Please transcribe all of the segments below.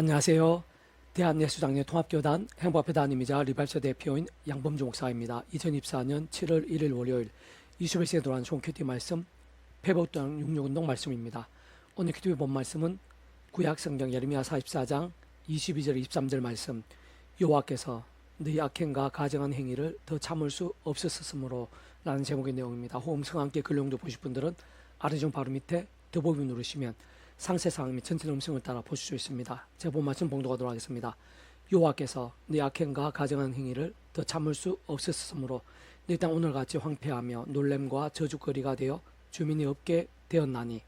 안녕하세요. 대한예수장례 통합교단 행복회단임이자 리발서 대표인 양범주 목사입니다. 2024년 7월 1일 월요일 21세기에 들어간 좋은 큐티 말씀 회복당 66운동 말씀입니다. 오늘 큐티 본 말씀은 구약성경 예레미야 44장 22절 23절 말씀, 여호와께서 너희 악행과 가증한 행위를 더 참을 수 없었으므로 라는 제목의 내용입니다. 호음성 함께 글용도 보실 분들은 아래쪽 바로 밑에 더보기 누르시면 상세 사항 및 전체 음성을 따라 보실 수 있습니다. 제가 본 말씀 봉독하도록 하겠습니다. 여호와께서 네 악행과 가증한 행위를 더 참을 수 없었으므로 네 땅 오늘같이 황폐하며 놀램과 저주거리가 되어 주민이 없게 되었나니,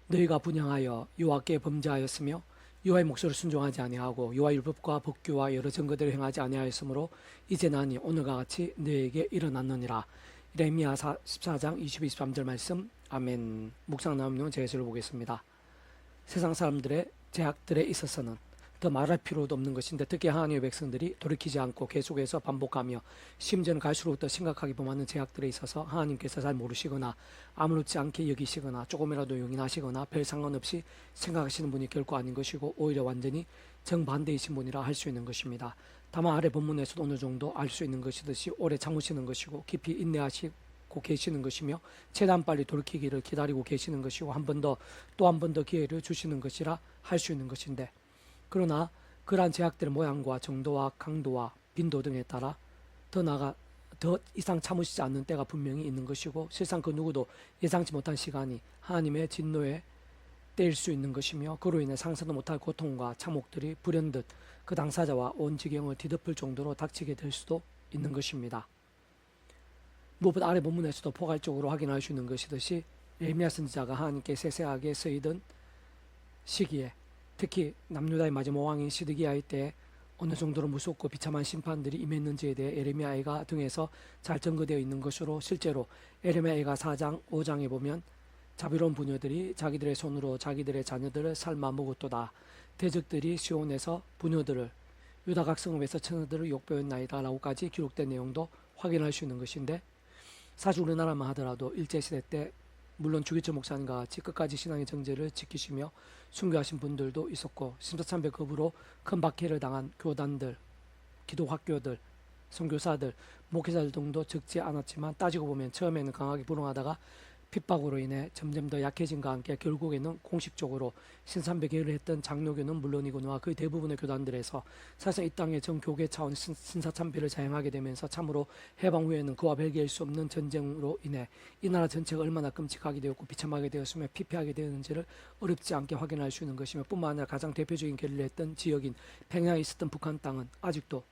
너희가 분향하여 여호와께 범죄하였으며 여호와의 목소리를 순종하지 아니하고 여호와의 율법과 법규와 여러 증거들을 행하지 아니하였으므로 이제 나니 오늘과 같이 너희에게 일어났느니라. 예레미야 14장 22, 23절 말씀. 아멘. 묵상 나오는 제시를 보겠습니다. 세상 사람들의 죄악들에 있어서는 더 말할 필요도 없는 것인데, 특히 하나님의 백성들이 돌이키지 않고 계속해서 반복하며 심지어는 갈수록 더 심각하게 범하는 죄악들에 있어서 하나님께서 잘 모르시거나 아무렇지 않게 여기시거나 조금이라도 용인하시거나 별 상관없이 생각하시는 분이 결코 아닌 것이고, 오히려 완전히 정반대이신 분이라 할 수 있는 것입니다. 다만 아래 본문에서도 어느 정도 알 수 있는 것이듯이 오래 참으시는 것이고 깊이 인내하시고 계시는 것이며 최대한 빨리 돌이키기를 기다리고 계시는 것이고, 한 번 더 또 한 번 더 기회를 주시는 것이라 할 수 있는 것인데, 그러나 그러한 제약들의 모양과 정도와 강도와 빈도 등에 따라 더 이상 참으시지 않는 때가 분명히 있는 것이고, 실상 그 누구도 예상치 못한 시간이 하나님의 진노의 때일 수 있는 것이며, 그로 인해 상상도 못할 고통과 참혹들이 불현듯 그 당사자와 온 지경을 뒤덮을 정도로 닥치게 될 수도 있는 것입니다. 무엇보다 아래 본문에서도 포괄적으로 확인할 수 있는 것이듯이 예레미야 선지자가 하나님께 세세하게 쓰이던 시기에, 특히 남유다의 마지막 왕인 시드기야의 때 어느 정도로 무섭고 비참한 심판들이 임했는지에 대해 예레미야가 등에서 잘 증거되어 있는 것으로, 실제로 예레미야가 4장 5장에 보면 자비로운 부녀들이 자기들의 손으로 자기들의 자녀들을 삶아 먹었도다. 대적들이 시온에서 부녀들을, 유다 각 성읍에서 처녀들을 욕배웠나이다 라고까지 기록된 내용도 확인할 수 있는 것인데, 사실 우리나라만 하더라도 일제시대 때 물론 주기철 목사님과 같이 끝까지 신앙의 정제를 지키시며 순교하신 분들도 있었고, 심사참배급으로 큰 박해를 당한 교단들, 기독학교들, 선교사들, 목회자들 등도 적지 않았지만, 따지고 보면 처음에는 강하게 불응하다가 핍박으로 인해 점점 더 약해진과 함께 결국에는 공식적으로 신삼배 계열을 했던 장로교는 물론이거니와 거의 대부분의 교단들에서 사실상 이 땅의 전 교계 차원 신사참배를 자행하게 되면서, 참으로 해방 후에는 그와 별개일 수 없는 전쟁으로 인해 이 나라 전체가 얼마나 끔찍하게 되었고 비참하게 되었으며 피폐하게 되었는지를 어렵지 않게 확인할 수 있는 것이며, 뿐만 아니라 가장 대표적인 결의를 했던 지역인 평양에 있었던 북한 땅은 아직도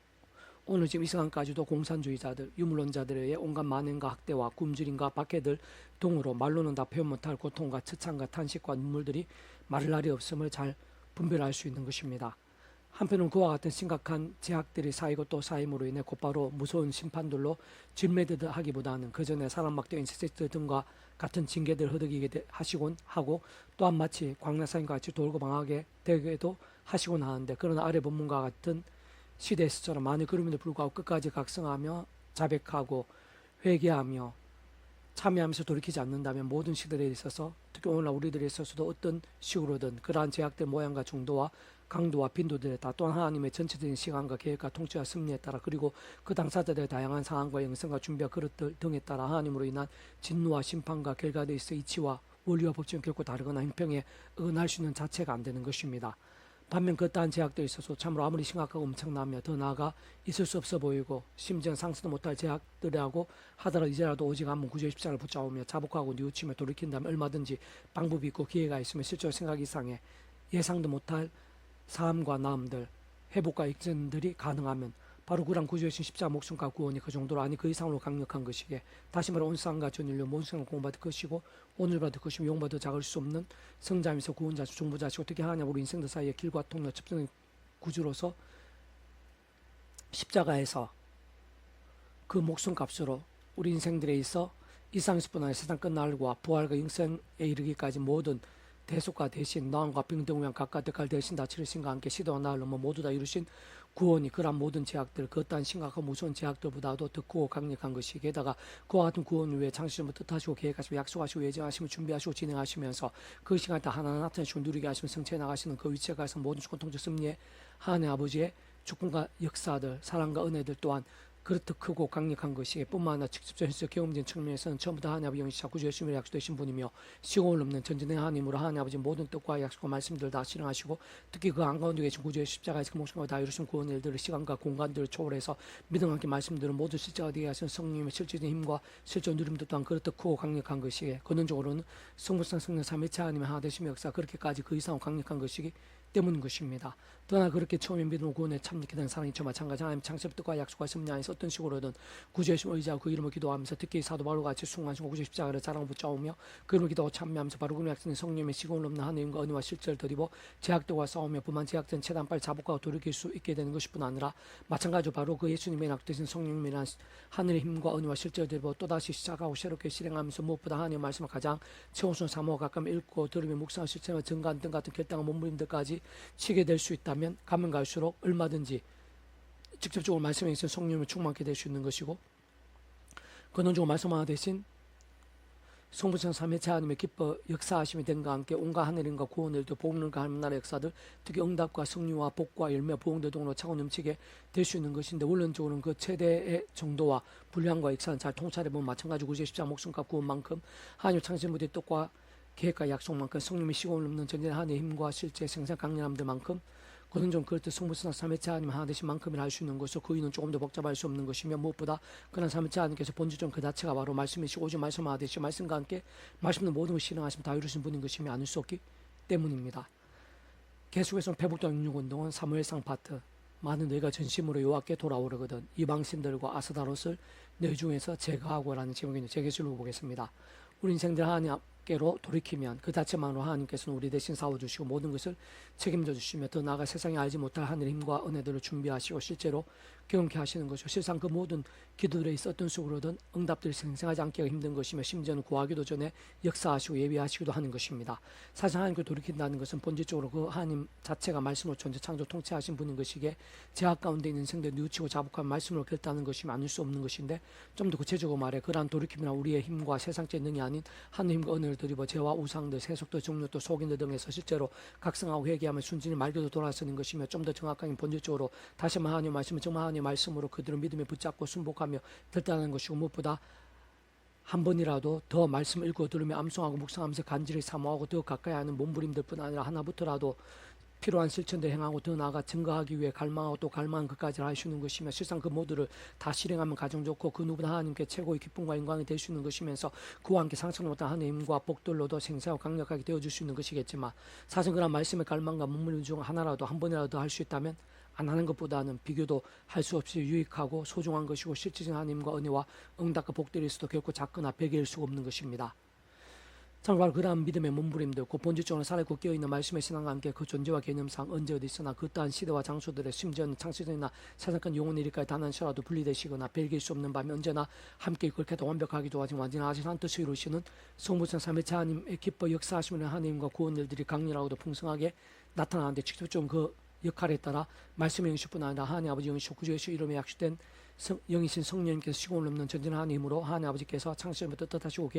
오늘 지금 이 시간까지도 공산주의자들, 유물론자들의 온갖 만행과 학대와 굶주림과 박해들 등으로 말로는 다 표현 못할 고통과 처참과 탄식과 눈물들이 마를 날이 없음을 잘 분별할 수 있는 것입니다. 한편은 그와 같은 심각한 제약들이 쌓이고 또 쌓임으로 인해 곧바로 무서운 심판들로 질매듯하기보다는 그 전에 사람 막대 인세sek트 등과 같은 징계들 허덕이게 하시곤 하고, 또한 마치 광야사인과 같이 돌고 방하게 되기도 하시곤 하는데, 그러나 아래 본문과 같은 시대에서처럼 많이 그럼에도 불구하고 끝까지 각성하며 자백하고 회개하며 참여하면서 돌이키지 않는다면, 모든 시대에 있어서 특히 오늘날 우리들에 있어서도 어떤 식으로든 그러한 제약들 모양과 중도와 강도와 빈도들에 따라, 또한 하나님의 전체적인 시간과 계획과 통치와 섭리에 따라, 그리고 그 당사자들의 다양한 상황과 영성과 준비와 그릇들 등에 따라 하나님으로 인한 진노와 심판과 결과에 있어 이치와 원리와 법칙은 결코 다르거나 형평에 어긋날 수 있는 자체가 안 되는 것입니다. 반면 그떠한 제약들에 있어서 참으로 아무리 심각하고 엄청나며 더 나아가 있을 수 없어 보이고 심지어 상상도 못할 제약들이라고 하더라도, 이제라도 오직 한번 구주의 십자가를 붙잡으며 자복하고 뉘우치며 돌이킨다면 얼마든지 방법이 있고 기회가 있으며 실제로 생각 이상의 예상도 못할 삶과 나음들, 회복과 익전들이 가능하면 바로 그런 구주의 십자가 목숨과 구원이 그 정도로, 아니 그 이상으로 강력한 것이기에, 다시 말해 온 세상과 전 인류 모든 생을 공받을 것이고 오늘 받을 것이며 용받아 작을 수 없는 성자면서 구원자시고 중보자시고, 어떻게 하냐 우리 인생들 사이에 길과 통로 첩정의 구주로서 십자가에서 그 목숨값으로 우리 인생들에 있어 이상에서뿐 아니라 세상 끝날과 부활과 영생에 이르기까지 모든 대속과 대신 노함과 병등 위한 각각 대가를 대신 다 치르신과 함께 시대와 나를 넘어 모두 다 이루신 구원이 그러한 모든 제약들 그떠한 심각하고 무서운 제약들보다도 더 크고 강력한 것이 게다가 그와 같은 구원을 위해 창시전부터 뜻하시고 계획하시고 약속하시고 예정하시고 준비하시고 진행하시면서 그 시간 다 하나하나 나타내시고 누리게 하시면 성취해 나가시는 그 위치에 가서 모든 주권 통치 승리의 하나님 아버지의 주권과 역사들 사랑과 은혜들 또한 그렇듯 크고 강력한 것이 뿐만 아니라 직접적인 현실 경험적인 측면에서는 전부 다 하나님 아버지 영이시자 구주 예수님의 약속되신 분이며 시공을 넘는 전진의 하나님으로 하나님 아버지 모든 뜻과 약속과 말씀들 다 실행하시고 특히 그 한가운데 계신 구주의 십자가에서 그 목숨과 다 이루신 구원 일들을 시간과 공간들을 초월해서 믿음과 함께 말씀들을 모두 실제가 되게 하시는 성령님의 실질적인 힘과 실존 누림도 또한 그렇듯 크고 강력한 것이기에 근원적으로는 성부성 성령 삼위체 하나님의 하나 되심의 역사 그렇게까지 그 이상 강력한 것이기 때문인 것입니다. 또한 그렇게 처음에 믿음 구원에 참여하게 된 사람이 저 마찬가지 하나님 창세부 뜻과 약속과 섭리 안에서 어떤 식으로든 구주의 심 의지하고 그 이름을 기도하면서 특히 사도 바울과 같이 순간순간 구주의 십자가를 자랑하고 붙잡으며 그 이름을 기도하고 참여하면서 바로 그 약속인 성령의 시공을 넘는 하나님과 은혜와 실제를 드리고 제약들과 싸우며 부만 제약된 최단 빨리 자복하고 돌이킬 수 있게 되는 것뿐 아니라 마찬가지로 바로 그 예수님의 약속되신 성령님이란 하늘의 힘과 은혜와 실제를 드리고 또다시 시작하고 새롭게 실행하면서 무엇보다 하나님의 말씀을 가장 최우선 삼어 가끔 읽고 들으며 묵상하고 실천하며 증거한 등 같은 결단과 몸부림들까지 치게 될 수 있다면 가면 갈수록 얼마든지 직접적으로 말씀에 있어 성령을 충만하게 될 수 있는 것이고 근원적으로 말씀 하나 대신 성부성 삼위체 하나님의 기뻐 역사하심이 된과 함께 온갖 하늘인과 구원을도 복음과 하나님 나라의 역사들 특히 응답과 승리와 복과 열매 부흥들 등으로 차고 넘치게 될 수 있는 것인데 원론적으로는 그 최대의 정도와 분량과 역사는 잘 통찰해보면 마찬가지로 구주의 십자가 목숨값 구원만큼 하나님 창세무대 뜻과 계획과 약속만큼 성령의 시공을 넘는 전진의 하나님의 힘과 실제 생산 강렬함들만큼 그는 좀 그럴 때 성부성 삼위체 하나님 하나 되신 만큼이나 할 수 있는 것이고 그 이유는 조금 더 복잡할 수 없는 것이며 무엇보다 그런 삼위체 하나님께서 본질적 그 자체가 바로 말씀이시고 오직 말씀 하나 되시고 말씀과 함께 말씀의 모든 것을 실행하시면 다 이루신 분인 것임이 아닐 수 없기 때문입니다. 계속해서 회복과 육육운동은 사무엘상 파트 많은 너희가 전심으로 여호와께 돌아오려거든 이방신들과 아스다롯을 너희 중에서 제거하고라는 제목의 재개술로 보겠습니다. 우리 인생들 하나님께로 돌이키면 그 자체만으로 하나님께서는 우리 대신 싸워주시고 모든 것을 책임져 주시며 더 나아가 세상에 알지 못할 하늘의 힘과 은혜들을 준비하시고 실제로 경험케 하시는 것이고 실상 그 모든 기도들에 있어 어떤 식으로든 응답들이 생생하지 않기가 힘든 것이며 심지어는 구하기도 전에 역사하시고 예비하시기도 하는 것입니다. 사실 하나님께 돌이킨다는 것은 본질적으로 그 하나님 자체가 말씀으로 존재 창조 통치하신 분인 것이기에 제약 가운데 있는 생들 뉘우치고 자복한 말씀으로 결단하는 것이면 아닐 수 없는 것인데 좀 더 구체적으로 말해 그러한 돌이킴이나 우리의 힘과 세상적 능이 아닌 하나님 힘과 은혜를 드리고 죄와 우상들 세속도 정욕도 속인들 등에서 실제로 각성하고 회개하며 순진히 말교도 돌아서는 것이며 좀 더 정확하게 본질적으로 다시 한번 하나님 말씀을 정말 하나님 말씀으로 그들을 믿음에 붙잡고 순복하며 결단하는 것이고 무엇보다 한 번이라도 더 말씀을 읽고 들으며 암송하고 묵상하면서 간절히 사모하고 더 가까이 하는 몸부림들뿐 아니라 하나부터라도 필요한 실천들 행하고 더 나아가 증거하기 위해 갈망하고 또 갈망한 것까지 하시는 것이며 실상 그 모두를 다 실행하면 가장 좋고 그 누구나 하나님께 최고의 기쁨과 영광이 될 수 있는 것이면서 그와 함께 상상도 못한 하나님의 힘과 복들로도 생생하고 강력하게 되어줄 수 있는 것이겠지만 사실 그런 말씀의 갈망과 몸부림 중 하나라도 한 번이라도 할 수 있다면 안 하는 것보다는 비교도 할 수 없이 유익하고 소중한 것이고 실질적인 하나님과 은혜와 응답과 복들이 있어도 결코 작거나 배기일 수가 없는 것입니다. 참고로 그러한 믿음의 몸부림들, 그 본질적으로 살아있고 깨어있는 말씀의 신앙과 함께 그 존재와 개념상 언제 어디 있으나 그 또한 시대와 장소들의 심지어는 창세전이나 세상권 영혼 일까지 단한시라도 분리되시거나 배길 수 없는 밤에 언제나 함께 그렇게도 완벽하기도 하지만 완전하신 한 뜻을 이루시는 성부성 삼위체 하나님의 기뻐 역사하시는 하나님과 구원 일들이 강렬하고도 풍성하게 나타나는데 직접적으로 그 역할에 따라 말씀의 영이실뿐 아니라 하나님 아버지 영이시고 구주 예수 이름에 약속된 영이신 성령님께서 시공을 넘는 전진한 하나님 힘으로 하나님 아버지께서 창세전부터 뜻하시고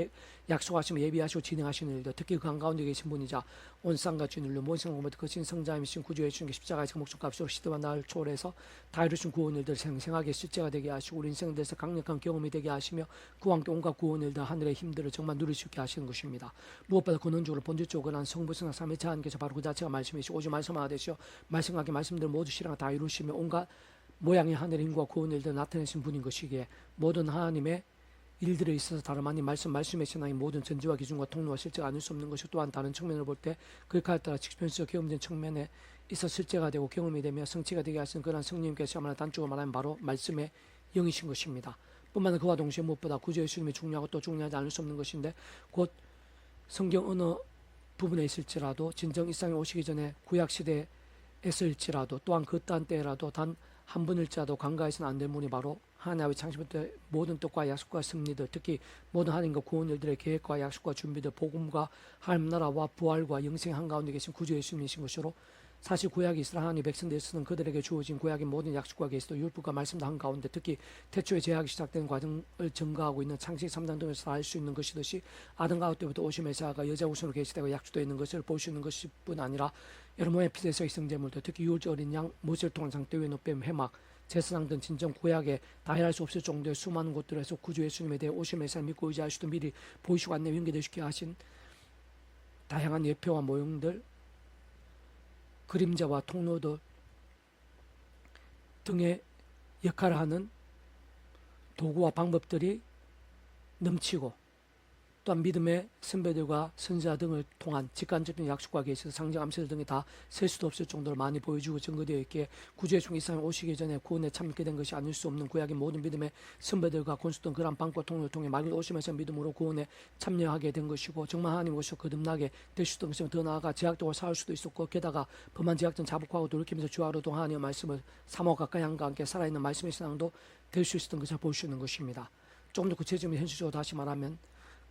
약속하시며 예비하시고 진행하시는 일들 특히 그 한가운데 계신 분이자 온 쌍과 주인을로 모든 생각보다 거친 성자이신 구주 예수님께 십자가에서 목숨값으로 시대와 나를 초월해서 다 이루신 구원 일들 생생하게 실제가 되게 하시고 우리 인생들에서 강력한 경험이 되게 하시며 그와 함께 온갖 구원 일들 하늘의 힘들을 정말 누릴 수 있게 하시는 것입니다. 무엇보다 근원적으로 본질적으로 한 성부성 삼위체 하나님께서 바로 그 자체가 말씀이시고 오직 말씀 하나 되시어 말씀하게 말씀들 모두 실행을 다 이루시며 온갖 모양의 하늘의 힘과 구원 일들 나타내신 분인 것이기에 모든 하나님의 일들에 있어서 다름 아닌 말씀의 신앙의 모든 전제와 기준과 통로와 실제가 아닐 수 없는 것이 또한 다른 측면을 볼 때 그 역할에 따라 직편적 경험된 측면에 있어 실제가 되고 경험이 되며 성취가 되게 하시는 그러한 성령님께서 아마 단적으로 말하면 바로 말씀의 영이신 것입니다. 뿐만 아니라 그와 동시에 무엇보다 구주 예수님이 중요하고 또 중요하지 않을 수 없는 것인데 곧 성경 어느 부분에 있을지라도 진정 일상에 오시기 전에 구약시대에 있을지라도 또한 그 딴 때라도 단 한 분일지라도 간과해서는 안 될 분이 바로 하나님 아버지 창시부터 모든 뜻과 약속과 승리들, 특히 모든 하나님과 구원 일들의 계획과 약속과 준비들, 복음과 하나님 나라와 부활과 영생 한가운데 계신 구주 예수님이신 것으로, 사실 구약이 이스라엘 하나님 백성들에서는 그들에게 주어진 구약의 모든 약속과 계시도 율법과 말씀도 한가운데 특히 태초에 제약이 시작된 과정을 증거하고 있는 창세기 3장 등에서 알 수 있는 것이듯이 아담과 하와 때부터 오신 메시아가 여자 우선으로 계시되고 약속되어 있는 것을 볼 수 있는 것일 뿐 아니라 여러 모양의 피에서 희생제물도, 특히 유월절 어린 양, 모세를 통한 장대 위에 높임 회막, 제사장 등 진정 구약에 다해할 수 없을 정도의 수많은 곳들에서 구주 예수님에 대해 오신 메시아를 믿고 의지할 수도 미리 보이시고 안내 연계되시게 하신 다양한 예표와 모형들, 그림자와 통로들 등의 역할을 하는 도구와 방법들이 넘치고, 또한 믿음의 선배들과 선지자 등을 통한 직관적인 약속과 계시서 상징 암시들 등이 다 셀 수도 없을 정도로 많이 보여주고 증거되어 있기에 구주의 종 이스라엘 오시기 전에 구원에 참게 된 것이 아닐 수 없는 구약의 모든 믿음의 선배들과 권수 등 그러한 방과 통로를 통해 말을 오시면서 믿음으로 구원에 참여하게 된 것이고, 정말 하나님 오셔서 거듭나게 될 수도 있었고, 더 나아가 제약되고 싸울 수도 있었고, 게다가 범한 제약된 자복하고 돌이키면서 주하로도 하나님의 말씀을 사모 가까이 한과 함께 살아있는 말씀의 신앙도 될 수 있었던 것을 볼 수 있는 것입니다. 조금 더 구체적인 현실적으로 다시 말하면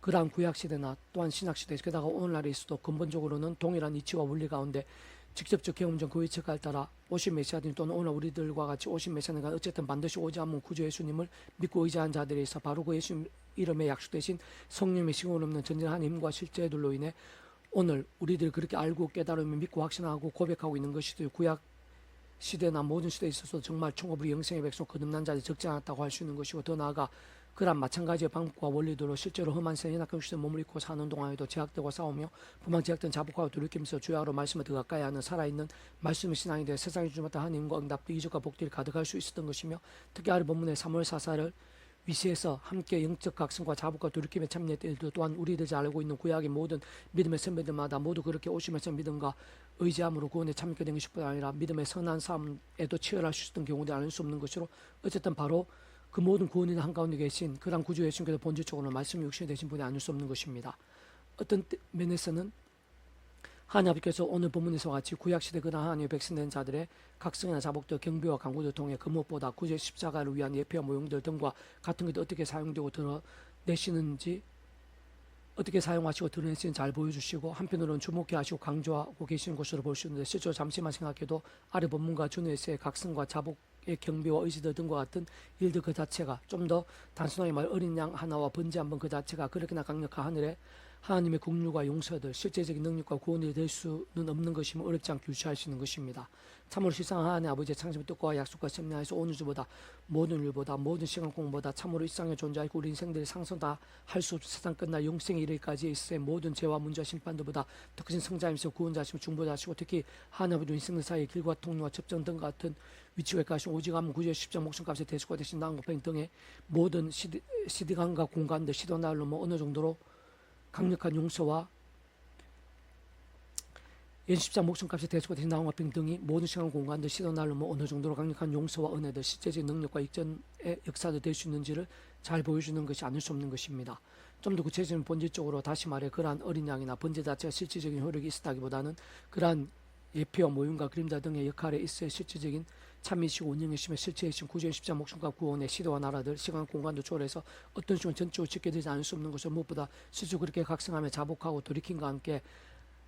그러한 구약시대나 또한 신약시대, 게다가 오늘날에 있어도 근본적으로는 동일한 이치와 원리 가운데 직접적 경험적 그 위치에 따라 오신 메시아들 또는 오늘 우리들과 같이 오신 메시아가 어쨌든 반드시 오지 않는 구주 예수님을 믿고 의지한 자들에 있어 바로 그 예수 이름에 약속되신 성령의 시공 없는 전진한 힘과 실제들로 인해 오늘 우리들 그렇게 알고 깨달으며 믿고 확신하고 고백하고 있는 것이죠. 구약 시대나 모든 시대에 있어서 정말 총업으로 영생의 백성 거듭난 자들이 적지 않았다고 할 수 있는 것이고, 더 나아가 그런 마찬가지의 방법과 원리들로 실제로 험한 생이 낙한 시대 몸을 입고 사는 동안에도 제약되고 싸우며 부망 제약된 자복하고 돌이키면서 주야로 말씀을 더 가까이 하는 살아있는 말씀의 신앙이 되어 세상에 주마다 하나님과 응답도 이적과 복들이 가득할 수 있었던 것이며, 특히 아래 본문의 사무엘 사사를 위시에서 함께 영적 각성과 자복과 돌이킴에 참여했던 일도 또한 우리들이 잘 알고 있는 구약의 모든 믿음의 선배들마다 모두 그렇게 오시면서 믿음과 의지함으로 구원에 참여하게 된 것뿐 아니라 믿음의 선한 삶에도 치열할 수 있었던 경우도 아닐 수 없는 것으로, 어쨌든 바로 그 모든 구원인 한가운데 계신 그런 구주 예수님께서 본질적으로 말씀이 육신이 되신 분이 아닐 수 없는 것입니다. 어떤 면에서는 하나님 아버지께서 오늘 본문에서 같이 구약시대 그런 하나님의 백성된 자들의 각성이나 자복들, 경배와 강구를 통해 그 무엇보다 구주의 십자가를 위한 예표와 모형들 등과 같은 것도 어떻게 사용되고 드러내시는지, 어떻게 사용하시고 드러내시는지 잘 보여주시고, 한편으로는 주목해 하시고 강조하고 계시는 것으로 볼 수 있는데, 실제로 잠시만 생각해도 아래 본문과 주내에서의 각성과 자복의 경배와 의지들 등과 같은 일들 그 자체가, 좀 더 단순하게 말 어린 양 하나와 번제 한 번 그 자체가 그렇게나 강력한 하늘의 하나님의 국류와 용서들, 실제적인 능력과 구원이 될 수는 없는 것이며 어렵지 않게 유추할 수 있는 것입니다. 참으로 실상한 하나님 아버지의 창조의 뜻과 약속과 섭리하에서 온 우주보다 모든 일보다 모든 시간 공보다 참으로 일상에 존재하고 우리 인생들이 상성 다 할 수 없이 세상 끝날 영생에 이르기까지 있을 모든 죄와 문제와 심판들보다 더 크신 성자이면서 구원자시고 중보자시고, 특히 하나님 아버지 인생들 사이의 길과 통로와 접점 등 같은 위치에 가신 오직 한 구주의 십자 목숨값에 대수가 되신 나은고팽 등의 모든 시디간과 공간들 시도날로 어느 정도로 강력한 용서와 연십자 목숨값이 대수가 되신 나홍화평 등이 모든 시간 공간들 시도날로 어느 정도로 강력한 용서와 은혜들, 실제적인 능력과 ik전의 역사도 될 수 있는지를 잘 보여주는 것이 아닐 수 없는 것입니다. 좀 더 구체적인 본질적으로 다시 말해 그러한 어린 양이나 번제 자체가 실질적인 효력이 있었다기보다는 그러한 예표와 모형과 그림자 등의 역할에 있어야 실질적인 참이시고 운영이시며 실체이신 구주의 십자 목숨과 구원의 시대와 나라들, 시간 공간도 초월해서 어떤 식으로 전적으로 짓게 되지 않을 수 없는 것을, 무엇보다 실제 그렇게 각성하며 자복하고 돌이킴과 함께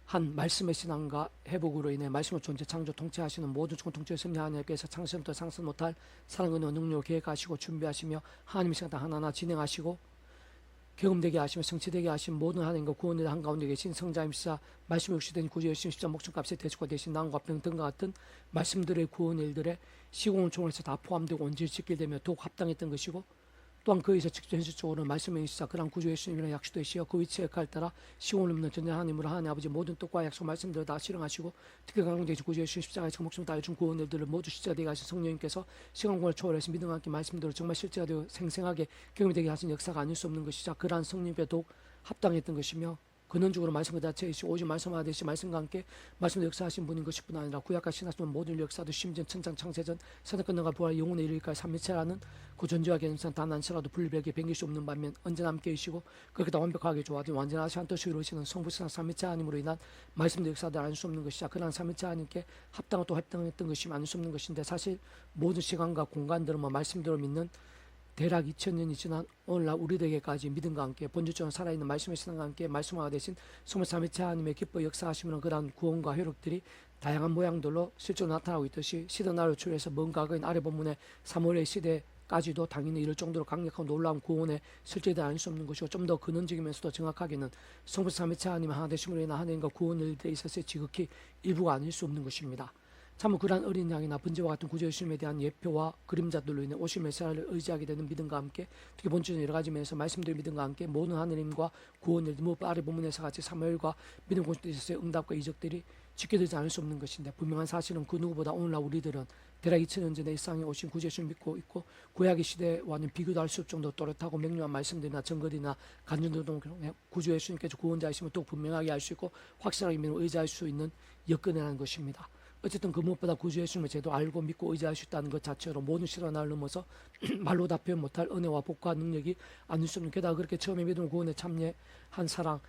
한 말씀의 신앙과 회복으로 인해 말씀을 존재 창조 통치하시는 모든 총 통치의 섭리 하나님께서 창세부터 상상 못할 사랑과 능력을 계획하시고 준비하시며 하나님의 시간 하나하나 진행하시고 경험되게 하시며 성취되게 하신 모든 하나님과 구원의 한가운데 계신 성자임시사 말씀이 역시된 구주 예수님 십자 목숨값에 대수가 되신 나음과 병 등과 같은 말씀들의 구원 일들의 시공을 총괄해서 다 포함되고 온전히 지키게 되며 더욱 합당했던 것이고, 또한 그에서 직접 현실적으로 말씀의 인시사 그런 구주 예수님이라는 약속되시어 그 위치에 역할에 따라 시공을 없는 전쟁 하나님으로 하나님 아버지 모든 뜻과 약속 말씀들을 다 실행하시고, 특히 강성되신 구주 예수님 십자가에서 목숨을 다해준 구원 일들을 모두 실제가 되게 하신 성령님께서 시간공을 초월해서 믿음과 함께 말씀들을 정말 실제가 되어 생생하게 경험이 되게 하신 역사가 아닐 수 없는 것이자, 그러한 성령님께 더욱 합당했던 것이며 근원적으로 말씀 그 자체이시고 오직 말씀하듯이 말씀과 함께 말씀을 역사하신 분인 것뿐 아니라 구약과 신학은 모든 역사도 심지어 천장 창세전 세상 끝나가 부활 영혼에 이르기까지 삼위체라는 그 존재와 개념상 단 한치라도 분리되게 변길 수 없는 반면 언제나 함께 계시고 그렇게 다 완벽하게 조화된 완전하신 한 뜻을 이루시는 성부신한 삼위체 하나님으로 인한 말씀의 역사도 알 수 없는 것이자, 그러한 삼위체 하나님께 합당한 또 합당했던 것이 아닐 수 없는 것인데, 사실 모든 시간과 공간들은 말씀대로 믿는 대략 2000년이 지난 오늘날 우리들에게까지 믿음과 함께 본질적으로 살아있는 말씀의 신앙과 함께 말씀화가 되신 성삼위체 하나님의 기뻐 역사하시면 그러한 구원과 효력들이 다양한 모양들로 실제로 나타나고 있듯이 시대 나라를 초래해서 먼 과거인 아래 본문의 사무엘의 시대까지도 당연히 이럴 정도로 강력하고 놀라운 구원의 실제에 아닐 수 없는 것이고 좀 더 근원적이면서도 정확하게는 성부 삼위체 하나님 하나 되심으로 인한 하나님과 구원을 돼 있어서 지극히 일부가 아닐 수 없는 것입니다. 참으로 그러한 어린 양이나 번제와 같은 구주 예수님에 대한 예표와 그림자들로 인해 오실 메시아를 의지하게 되는 믿음과 함께 특히 본주는 여러 가지 면에서 말씀드린 믿음과 함께 모든 하느님과 구원을 무엇 아래 본문에서 같이 사무엘과 믿음 공식에 있어서의 응답과 이적들이 지켜지지 않을 수 없는 것인데 분명한 사실은 그 누구보다 오늘날 우리들은 대략 2000년 전에 이 세상에 오신 구주 예수를 믿고 있고 구약의 시대와는 비교도 할 수 없을 정도로 또렷하고 명료한 말씀들이나 증거들이나 간증들도 구주 예수님께서 구원자이심을 또 분명하게 알 수 있고 확실하게 믿고 의지할 수 있는 여건이라는 것입니다. 어쨌든 그 무엇보다 구주 예수님을 제대로 알고 믿고 의지할 수 있다는 것 자체로 모든 실현을 넘어서 말로 다 표현 못할 은혜와 복과 능력이 아닐 수 없는 게다가 그렇게 처음에 믿음 구원에 참여한 사랑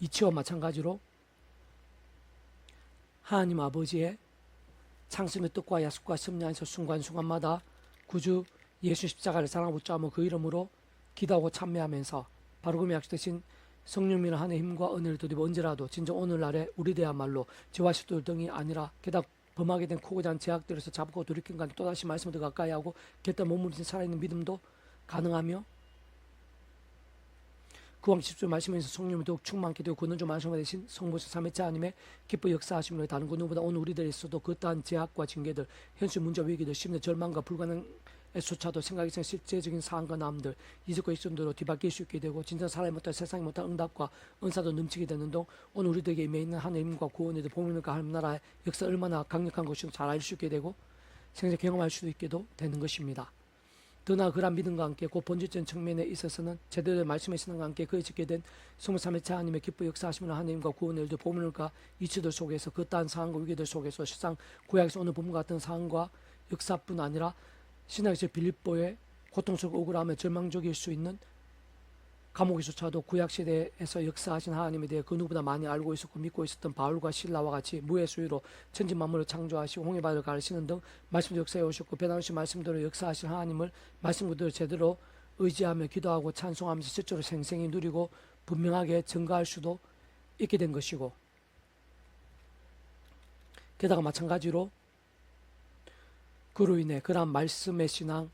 이치와 마찬가지로 하나님 아버지의 창심의 뜻과 약속과 섭리 안에서 순간순간마다 구주 예수 십자가를 사랑하고 붙잡으며 그 이름으로 기도하고 참여하면서 바로 그 약속되신 성령님의 하나님의 힘과 은혜를 드리고 언제라도 진정 오늘날에 우리들야말로 죄와 실도 등이 아니라 게다가 범하게 된 크고 작은 죄악들에서 잡고 돌이킨 간에 또다시 말씀을 더 가까이 하고 곁에 머무르신 살아있는 믿음도 가능하며 그와 함께 말씀에서 성령이 더욱 충만케 되고 그는 좀 말씀을 대신 성부수 삼위체 하나님의 기뻐 역사하심으로 다른 그 누구보다 오늘 우리들에서도 그떠한 제약과 징계들 현실 문제와 위기들 심리 절망과 불가능에조차도 생각이 상 실제적인 상황과 남들 이적과 일선도로 뒤바뀔 수 있게 되고 진짜 사람이 못할 세상이 못할 응답과 은사도 넘치게 되는 동 오늘 우리들에게 임해 있는 하나님과 구원에 대해 복음과 하나님 나라의 역사 얼마나 강력한 것인지 잘 알 수 있게 되고 생생 경험할 수도 있게도 되는 것입니다. 더나 그런 믿음과 함께 그 본질적인 측면에 있어서는 제대로 말씀의 신앙과 함께 그에 짓게 된 성삼위체 하나님의 기뻐 역사하시는 하나님과 구원을 더 보물과 이치들 속에서 그떠한 상황과 위기들 속에서 실상 구약에서 오늘 본문 같은 상황과 역사뿐 아니라 신약에서 빌립보의 고통스럽고 억울하며 절망적일 수 있는 감옥에서조차도 구약시대에서 역사하신 하나님에 대해 그 누구보다 많이 알고 있었고 믿고 있었던 바울과 실라와 같이 무의 수위로 천지 만물을 창조하시고 홍해바다를 가르치는 등 말씀도 역사해 오셨고 변함없이 말씀대로 역사하신 하나님을 말씀 그대로 제대로 의지하며 기도하고 찬송하면서 실제로 생생히 누리고 분명하게 증거할 수도 있게 된 것이고 게다가 마찬가지로 그로 인해 그러한 말씀의 신앙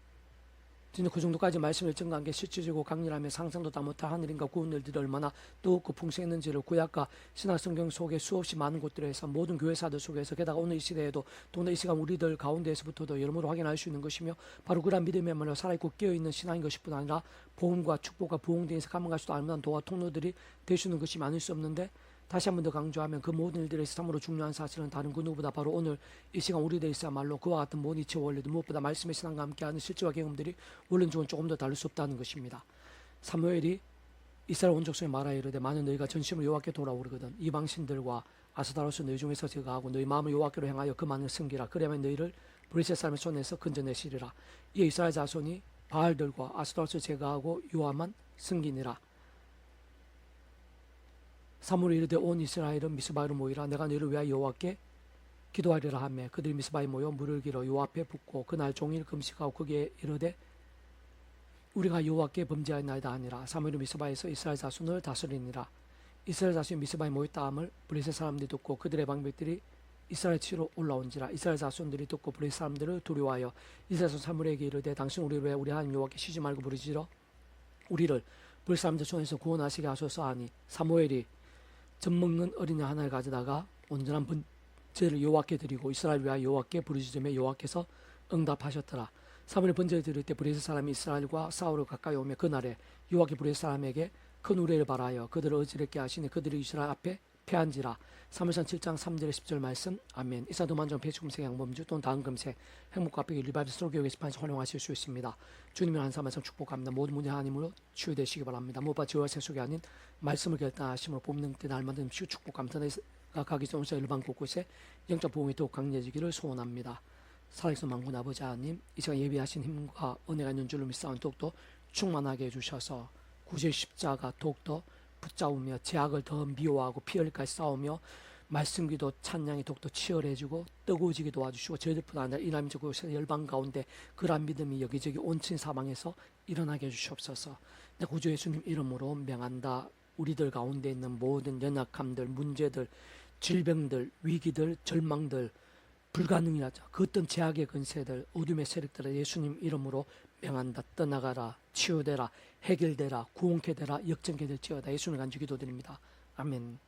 진짜 그 정도까지 말씀을 증거한 게 실질적이고 강렬하며 상상도 다 못할 하늘인가 구원들이 얼마나 뜨겁고 풍성했는지를 구약과 신약 성경 속에 수없이 많은 곳들에서 모든 교회사들 속에서 게다가 오늘 이 시대에도 또는 이 시간 우리들 가운데에서부터도 여러모로 확인할 수 있는 것이며 바로 그러한 믿음이야말로 살아있고 깨어있는 신앙인 것일 뿐 아니라 복음과 축복과 부흥등에서 감당할 수도 않는 도와 통로들이 되시는 것이 많을 수 없는데 다시 한 번 더 강조하면 그 모든 일들에서 참으로 중요한 사실은 다른 그 누구보다 바로 오늘 이 시간 우리들이 있어야말로 그와 같은 모든 이치 원리도 무엇보다 말씀의 신앙과 함께하는 실제와 경험들이 원론적으로는 조금 더 다를 수 없다는 것입니다. 사무엘이 이스라엘 온 족속에 말하여 이르되 만일 너희가 전심으로 여호와께 돌아오거든 이방신들과 아스타로스 너희 중에서 제거하고 너희 마음을 여호와께로 향하여 그만을 섬기라. 그러면 너희를 브리셋 사람의 손에서 건져내시리라. 이에 이스라엘 자손이 바알들과 아스타로스 제거하고 여호와만 섬기니라. 사무엘이 이르되 온 이스라엘은 미스바로 모이라. 내가 너희를 위하여 여호와께 기도하리라 하며 그들이 미스바에 모여 물을 길어 여호와 앞에 붓고 그날 종일 금식하고 거기에 이르되 우리가 여호와께 범죄하였나이다 하니라. 사무엘이 미스바에서 이스라엘 자손을 다스리니라. 이스라엘 자손이 미스바에 모였다 함을 브리셋 사람들이 듣고 그들의 방백들이 이스라엘 치로 올라온지라. 이스라엘 자손들이 듣고 브리셋 사람들을 두려워하여 이스라엘 자손 사무엘에게 이르되 당신 우리를 왜 우리 하나님 여호와께 쉬지 말고 부르짖어 우리를 브리셋 사람들 손에서 구원하시게 하소서 하니 사무엘이 젖먹는 어린이 하나를 가져다가 온전한 번제를 여호와께 드리고 이스라엘 위하여 여호와께 부르짖으며 여호와께서 응답하셨더라. 사무엘이 번제를 드릴 때 브리셋 사람이 이스라엘과 싸우러 가까이 오며 그날에 여호와께 브리셋 사람에게 큰 우레를 바라여 그들을 어지럽게 하시니 그들이 이스라엘 앞에 패한지라. 사무엘상 7장 3절에 10절 말씀. 아멘. 이사도만종 배추금색 양범주 또는 다음 금색 행복과 앞에 리바이브 스토리교 게시판에서 활용하실 수 있습니다. 주님의 한사 말씀 축복합니다. 모든 문제 하나님으로 치유되시기 바랍니다. 무엇보다 죄와 세속이 아닌 말씀을 결단하심으로 봄능 때 날마다 치유 축복합니다. 내가 가기 전에 일반 곳곳에 영적 보험이 더욱 강해지기를 소원합니다. 살아계신 만군 아버지 하나님 이 시간 예비하신 힘과 은혜가 있는 줄로 믿사오니 더욱더 충만하게 해주셔서 구주의 십자가 더욱더 붙잡으며 죄악을 더 미워하고 피 흘릴까지 싸우며 말씀 기도 찬양이 더욱더 치열해지고 뜨거워지게 도와주시고 저희들뿐 아니라 이남적 곳에서 열방 가운데 그러한 믿음이 여기저기 온친 사방에서 일어나게 해주시옵소서. 내 구주 예수님 이름으로 명한다. 우리들 가운데 있는 모든 연약함들, 문제들, 질병들, 위기들, 절망들, 불가능이라자 그 어떤 제약의 근세들, 어둠의 세력들을 예수님 이름으로 명한다. 떠나가라, 치유되라, 해결되라, 구원케 되라, 역전케 될지어다. 예수님 간주 기도드립니다. 아멘.